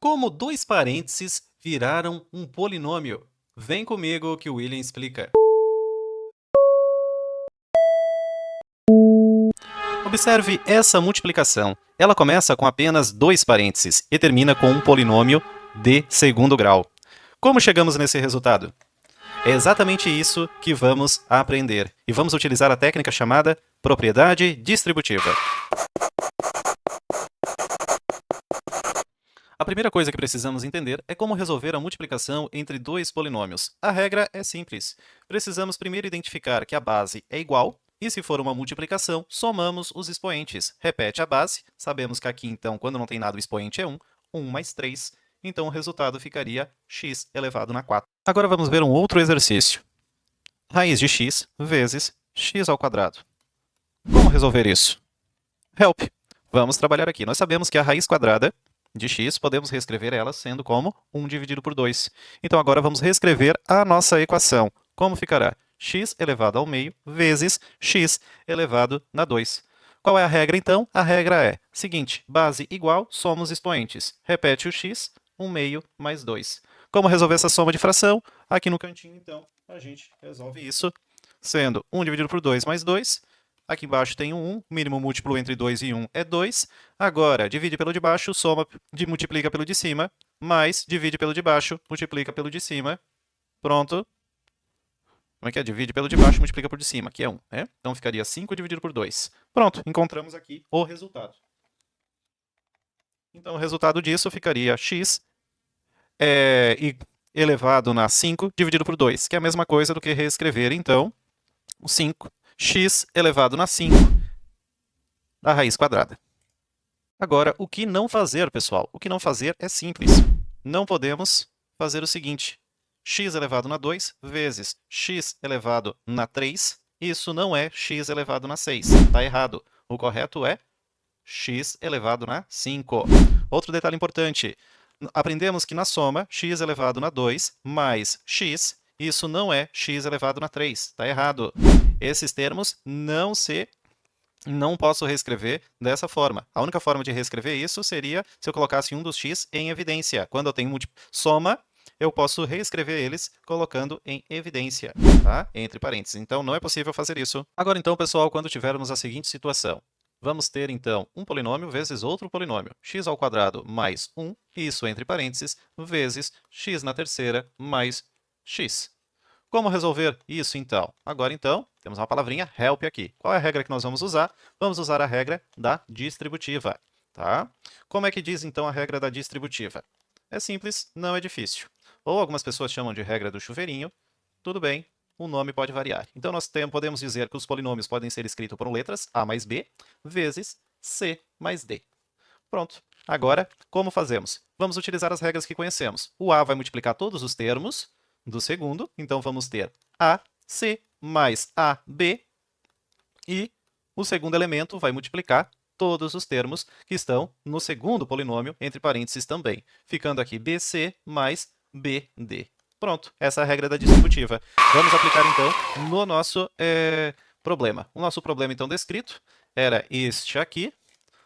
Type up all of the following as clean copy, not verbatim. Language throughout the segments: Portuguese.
Como dois parênteses viraram um polinômio? Vem comigo que o William explica. Observe essa multiplicação. Ela começa com apenas dois parênteses e termina com um polinômio de segundo grau. Como chegamos nesse resultado? É exatamente isso que vamos aprender. E vamos utilizar a técnica chamada propriedade distributiva. A primeira coisa que precisamos entender é como resolver a multiplicação entre dois polinômios. A regra é simples. Precisamos primeiro identificar que a base é igual, e se for uma multiplicação, somamos os expoentes. Repete a base, sabemos que aqui então, quando não tem nada, o expoente é 1, 1 mais 3, então o resultado ficaria x elevado na 4. Agora vamos ver um outro exercício. Raiz de x vezes x ao quadrado. Como resolver isso? Help! Vamos trabalhar aqui. Nós sabemos que a raiz quadrada de x, podemos reescrever ela sendo como 1 dividido por 2. Então, agora vamos reescrever a nossa equação. Como ficará? X elevado ao meio vezes x elevado na 2. Qual é a regra, então? A regra é seguinte, base igual, somos expoentes. Repete o x, 1 meio mais 2. Como resolver essa soma de fração? Aqui no cantinho, então, a gente resolve isso, sendo 1 dividido por 2 mais 2. Aqui embaixo tem um 1, o mínimo múltiplo entre 2 e 1 é 2. Agora, divide pelo de baixo, soma, multiplica pelo de cima, mais divide pelo de baixo, multiplica pelo de cima. Pronto. Como é que é? Divide pelo de baixo, multiplica por de cima, que é 1, né? Então ficaria 5 dividido por 2. Pronto, encontramos aqui o resultado. Então, o resultado disso ficaria x elevado na 5 dividido por 2, que é a mesma coisa do que reescrever, então, o 5, x elevado na 5 da raiz quadrada. Agora, o que não fazer, pessoal? O que não fazer é simples. Não podemos fazer o seguinte, x elevado na 2 vezes x elevado na 3. Isso não é x elevado na 6. Está errado. O correto é x elevado na 5. Outro detalhe importante. Aprendemos que na soma, x elevado na 2 mais x, isso não é x elevado na 3. Está errado. Esses termos não posso reescrever dessa forma. A única forma de reescrever isso seria se eu colocasse um dos x em evidência. Quando eu tenho soma, eu posso reescrever eles colocando em evidência, tá? Entre parênteses. Então, não é possível fazer isso. Agora, então, pessoal, quando tivermos a seguinte situação, vamos ter, então, um polinômio vezes outro polinômio, x ao quadrado mais 1, isso entre parênteses, vezes x na terceira mais x. Como resolver isso, então? Agora, então, temos uma palavrinha help aqui. Qual é a regra que nós vamos usar? Vamos usar a regra da distributiva, tá? Como é que diz, então, a regra da distributiva? É simples, não é difícil. Ou algumas pessoas chamam de regra do chuveirinho. Tudo bem, o nome pode variar. Então, nós podemos dizer que os polinômios podem ser escritos por letras a mais b vezes c mais d. Pronto. Agora, como fazemos? Vamos utilizar as regras que conhecemos. O a vai multiplicar todos os termos do segundo, então vamos ter AC mais AB, e o segundo elemento vai multiplicar todos os termos que estão no segundo polinômio, entre parênteses também, ficando aqui BC mais BD. Pronto, essa é a regra da distributiva. Vamos aplicar, então, no nosso problema. O nosso problema, então, descrito era este aqui.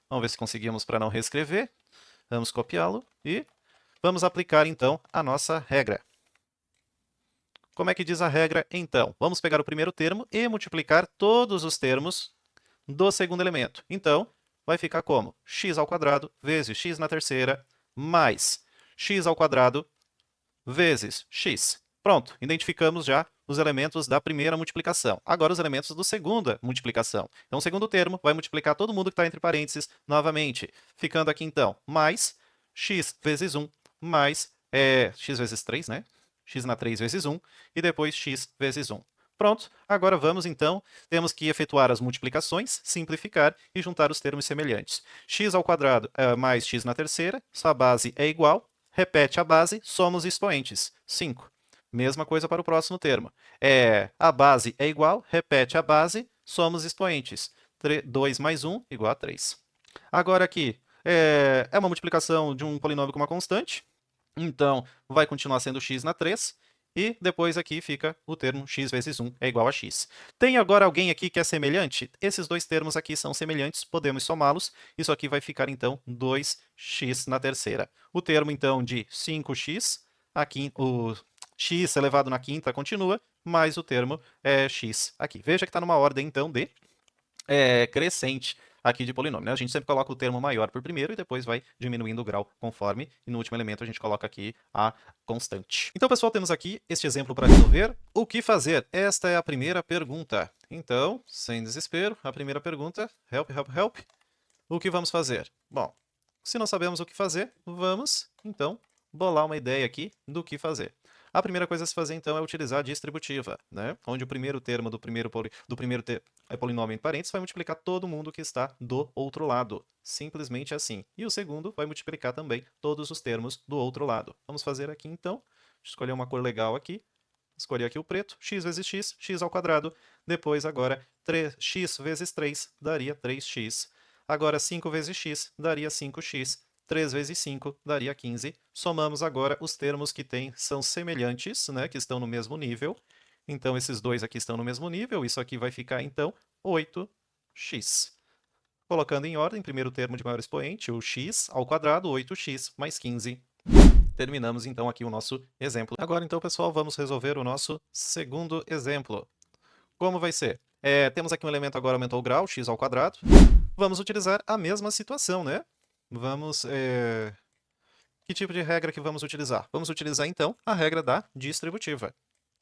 Vamos ver se conseguimos para não reescrever. Vamos copiá-lo e vamos aplicar, então, a nossa regra. Como é que diz a regra, então? Vamos pegar o primeiro termo e multiplicar todos os termos do segundo elemento. Então, vai ficar como? X ao quadrado vezes x na terceira mais x ao quadrado vezes x. Pronto, identificamos já os elementos da primeira multiplicação. Agora os elementos da segunda multiplicação. Então, o segundo termo vai multiplicar todo mundo que está entre parênteses novamente. Ficando aqui, então, mais x vezes 1 mais x vezes 3, né? X na 3 vezes 1 e depois x vezes 1. Pronto, agora vamos então, temos que efetuar as multiplicações, simplificar e juntar os termos semelhantes. X ao quadrado mais x na terceira, sua base é igual, repete a base, somos expoentes, 5. Mesma coisa para o próximo termo. A base é igual, repete a base, somos expoentes, 2 mais 1 igual a 3. Agora aqui, é uma multiplicação de um polinômio com uma constante, então vai continuar sendo x na 3, E depois aqui fica o termo x vezes 1 é igual a x. Tem agora alguém aqui que é semelhante? Esses dois termos aqui são semelhantes, podemos somá-los. Isso aqui vai ficar, então, 2x na terceira. O termo, então, de 5x, aqui, o x elevado na quinta continua, mais o termo x aqui. Veja que está numa ordem, então, de crescente aqui de polinômio, né? A gente sempre coloca o termo maior por primeiro e depois vai diminuindo o grau conforme, e no último elemento a gente coloca aqui a constante. Então, pessoal, temos aqui este exemplo para resolver. O que fazer? Esta é a primeira pergunta. Então, sem desespero, a primeira pergunta, help, help, help. O que vamos fazer? Bom, se não sabemos o que fazer, vamos, então, bolar uma ideia aqui do que fazer. A primeira coisa a se fazer, então, é utilizar a distributiva, né? Onde o primeiro termo do primeiro polinômio em parênteses vai multiplicar todo mundo que está do outro lado. Simplesmente assim. E o segundo vai multiplicar também todos os termos do outro lado. Vamos fazer aqui, então. Escolher uma cor legal aqui. Escolher aqui o preto. X vezes x, x ao quadrado. Depois, agora, x vezes 3 daria 3x. Agora, 5 vezes x daria 5x. 3 vezes 5 daria 15. Somamos agora os termos que são semelhantes, né, que estão no mesmo nível. Então, esses dois aqui estão no mesmo nível. Isso aqui vai ficar, então, 8x. Colocando em ordem, primeiro termo de maior expoente, o x ao quadrado, 8x mais 15. Terminamos, então, aqui o nosso exemplo. Agora, então, pessoal, vamos resolver o nosso segundo exemplo. Como vai ser? Temos aqui um elemento agora aumentou o grau, x ao quadrado. Vamos utilizar a mesma situação, né? Vamos... Que tipo de regra que vamos utilizar? Vamos utilizar, então, a regra da distributiva.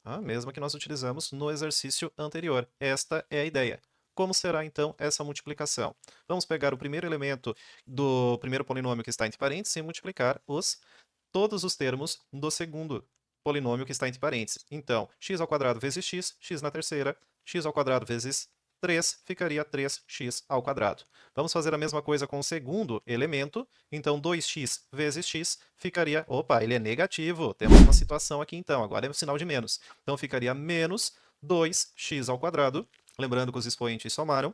A mesma que nós utilizamos no exercício anterior. Esta é a ideia. Como será, então, essa multiplicação? Vamos pegar o primeiro elemento do primeiro polinômio que está entre parênteses e multiplicar todos os termos do segundo polinômio que está entre parênteses. Então, x ao quadrado vezes x, x na terceira, x ao quadrado vezes 3 ficaria 3x ao quadrado. Vamos fazer a mesma coisa com o segundo elemento. Então, 2x vezes x ficaria... Opa, ele é negativo. Temos uma situação aqui, então. Agora é um sinal de menos. Então, ficaria menos 2x ao quadrado. Lembrando que os expoentes somaram.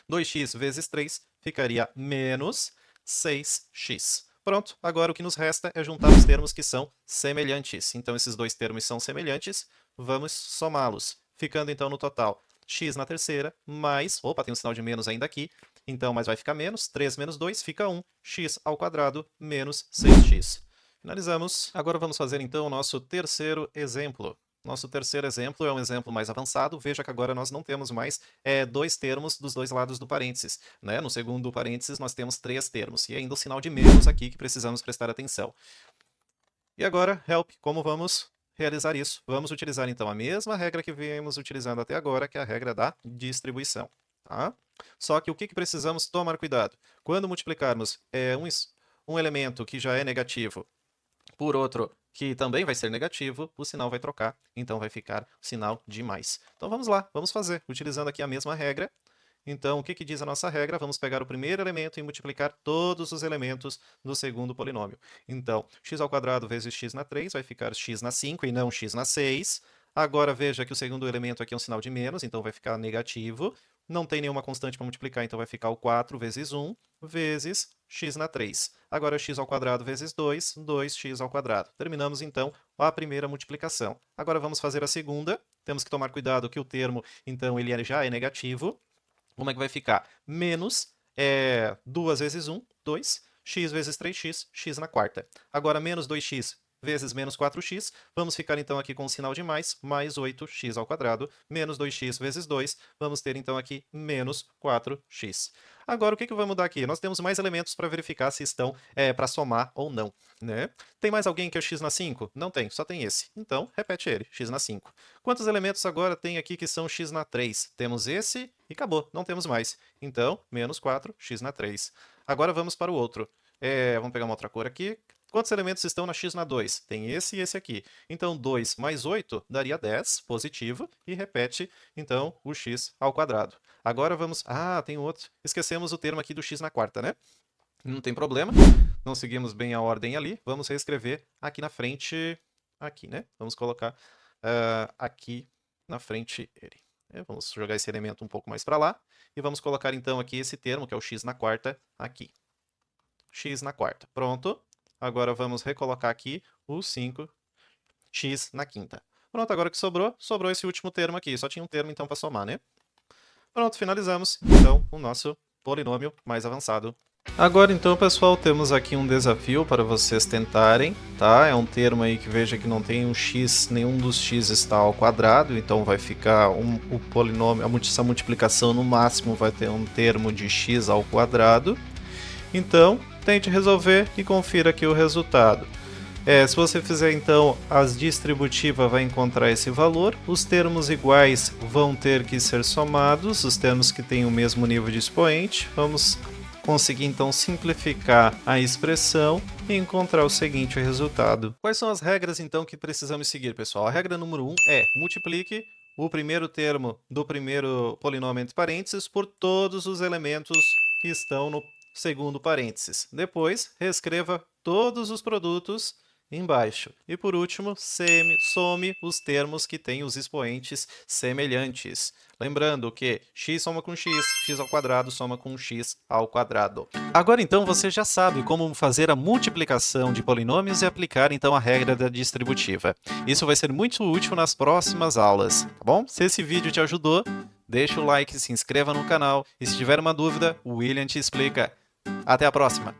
2x vezes 3 ficaria menos 6x. Pronto, agora o que nos resta é juntar os termos que são semelhantes. Então, esses dois termos são semelhantes, vamos somá-los. Ficando, então, no total, x na terceira, mais... Opa, tem um sinal de menos ainda aqui. Então, mas vai ficar menos. 3 menos 2 fica 1. X ao quadrado menos 6x. Finalizamos. Agora vamos fazer, então, o nosso terceiro exemplo. Nosso terceiro exemplo é um exemplo mais avançado. Veja que agora nós não temos mais dois termos dos dois lados do parênteses, né? No segundo parênteses nós temos 3 termos. E ainda o sinal de menos aqui que precisamos prestar atenção. E agora, help, como vamos realizar isso? Vamos utilizar então a mesma regra que viemos utilizando até agora, que é a regra da distribuição. Tá? Só que o que precisamos tomar cuidado? Quando multiplicarmos um elemento que já é negativo por outro que também vai ser negativo, o sinal vai trocar, então vai ficar sinal de mais. Então vamos lá, vamos fazer, utilizando aqui a mesma regra. Então, o que diz a nossa regra? Vamos pegar o primeiro elemento e multiplicar todos os elementos do segundo polinômio. Então, x ao quadrado vezes x na 3 vai ficar x na 5 e não x na 6. Agora veja que o segundo elemento aqui é um sinal de menos, então vai ficar negativo. Não tem nenhuma constante para multiplicar, então vai ficar o 4 vezes 1 vezes x na 3. Agora x ao quadrado vezes 2, 2x ao quadrado. Terminamos, então, a primeira multiplicação. Agora vamos fazer a segunda. Temos que tomar cuidado que o termo, então, ele já é negativo. Como é que vai ficar? Menos 2 vezes 1, 2. X vezes 3x, x na quarta. Agora, menos 2x vezes menos 4x. Vamos ficar, então, aqui com o sinal de mais 8x ao quadrado. Menos 2x vezes 2. Vamos ter, então, aqui menos 4x. Agora, o que vai mudar aqui? Nós temos mais elementos para verificar se estão para somar ou não. Né? Tem mais alguém que é o x na 5? Não tem, só tem esse. Então, repete ele, x na 5. Quantos elementos agora tem aqui que são x na 3? Temos esse e acabou, não temos mais. Então, menos 4, x na 3. Agora vamos para o outro. Vamos pegar uma outra cor aqui. Quantos elementos estão na x na 2? Tem esse e esse aqui. Então, 2 mais 8 daria 10, positivo, e repete, então, o x ao quadrado. Agora vamos... Ah, tem outro. Esquecemos o termo aqui do x na quarta, né? Não tem problema. Não seguimos bem a ordem ali. Vamos reescrever aqui na frente... Aqui, né? Vamos colocar aqui na frente ele. Vamos jogar esse elemento um pouco mais para lá. E vamos colocar, então, aqui esse termo, que é o x na quarta, aqui. X na quarta. Pronto. Agora vamos recolocar aqui o 5. x na quinta. Pronto, agora que sobrou esse último termo aqui. Só tinha um termo, então, para somar, né? Pronto, finalizamos, então, o nosso polinômio mais avançado. Agora, então, pessoal, temos aqui um desafio para vocês tentarem, tá? É um termo aí que veja que não tem um x, nenhum dos x está ao quadrado, então vai ficar o polinômio, essa multiplicação no máximo vai ter um termo de x ao quadrado. Então, tente resolver e confira aqui o resultado. Se você fizer então as distributivas, vai encontrar esse valor. Os termos iguais vão ter que ser somados, os termos que têm o mesmo nível de expoente. Vamos conseguir então simplificar a expressão e encontrar o seguinte resultado. Quais são as regras então que precisamos seguir, pessoal? A regra número 1 é multiplique o primeiro termo do primeiro polinômio entre parênteses por todos os elementos que estão no segundo parênteses. Depois, reescreva todos os produtos embaixo. E por último, some os termos que têm os expoentes semelhantes. Lembrando que x soma com x, x ao quadrado soma com x ao quadrado. Agora então você já sabe como fazer a multiplicação de polinômios e aplicar então a regra da distributiva. Isso vai ser muito útil nas próximas aulas, tá bom? Se esse vídeo te ajudou, deixa o like, se inscreva no canal e se tiver uma dúvida, o William te explica. Até a próxima!